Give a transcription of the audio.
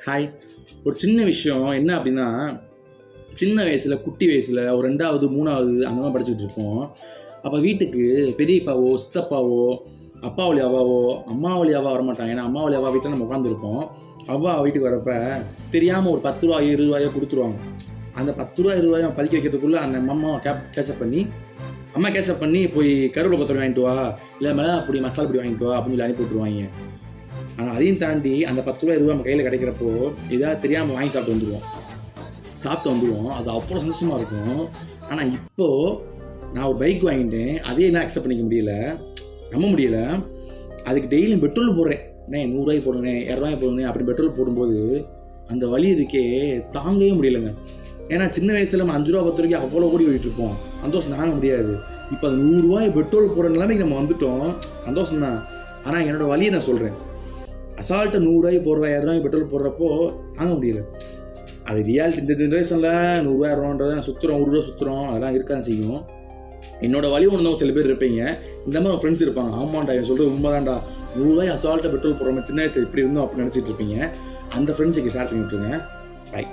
Hi. ஒரு சின்ன விஷயம் என்ன அப்படின்னா, சின்ன வயசில் குட்டி வயசில் ஒரு 2வது 3வது அந்த மாதிரி படிச்சுட்டு இருப்போம். அப்போ வீட்டுக்கு பெரியப்பாவோ சித்தப்பாவோ அப்பா வழி அவ்வாவோ அம்மா வழி அவ்வா வரமாட்டாங்க. ஏன்னா அம்மா வழி அவ்வா வீட்டில் நம்ம உட்காந்துருப்போம். அவ்வா வீட்டுக்கு வரப்ப தெரியாமல் ஒரு 10 ரூபா 20 ரூபாயோ கொடுத்துருவாங்க. அந்த 10 ரூபா 20 ரூபாயும் பதுக்கி வைக்கிறதுக்குள்ளே அந்த அம்மா கேட்சப் பண்ணி போய் கருவேப்பிலை கொத்தமல்லி வாங்கிட்டு வா, இல்லை மிளகா பொடி மசாலா பொடி வாங்கிட்டு வா அப்படின்னு சொல்லி அனுப்பி விட்ருவாங்க. ஆனால் அதையும் தாண்டி அந்த 10 ரூபா 20 ரூபா நம்ம கையில் கிடைக்கிறப்போ ஏதாவது தெரியாமல் வாங்கி சாப்பிட்டு வந்துடுவோம். அது அவ்வளோ சந்தோஷமாக இருக்கும். ஆனால் இப்போது நான் ஒரு பைக் வாங்கிட்டேன், அதே என்ன அக்செப்ட் பண்ணிக்க முடியல, நம்ப முடியல. அதுக்கு டெய்லியும் பெட்ரோல் போடுறேன், 100 ரூபாய்க்கு போடுவேன் 200 ரூபாய்க்கு போடுவேன் அப்படி பெட்ரோல் போடும்போது அந்த வலி இருக்கே தாங்கவே முடியலைங்க. ஏன்னா சின்ன வயசில் நம்ம 5 ரூபா 10 ரூபாய்க்கு அவ்வளோ ஓடி ஓடிட்டு இருப்போம், சந்தோஷம் தாங்க முடியாது. இப்போ அது 100 ரூபாய் பெட்ரோல் போடுற நிலைமைக்கு நம்ம வந்துட்டோம், சந்தோஷம் தான். ஆனால் என்னோடய வலியை நான் சொல்கிறேன், அசால்ட்டு 100 ரூபாய்க்கு 200 ரூபாய்க்கு பெட்ரோல் போடுறப்போ தாங்க முடியல. அது ரியாலிட்டி. இந்த ஜென்ரேஷனில் 100 ரூபா 200 ரூபா சுற்றுறோம், 1 ரூபா சுற்றுறோம், அதெல்லாம் இருக்கான்னு செய்யும். என்னோட வழி ஒன்று சில பேர் இருப்பீங்க, இந்த மாதிரி ஃப்ரெண்ட்ஸ் இருப்பாங்க. ஆமாண்டா என் சொல்கிறது உண்மைதான்டா, 100 ரூபாய் அசால்ட்டாக பெட்ரோல் போடுறோம், சின்ன வயசு இப்படி இருந்தோம் அப்படின்னு நினச்சிட்டு இருப்பீங்க. அந்த ஃப்ரெண்ட்ஸுக்கு ஷேர் பண்ணி விட்டுருங்க. பை.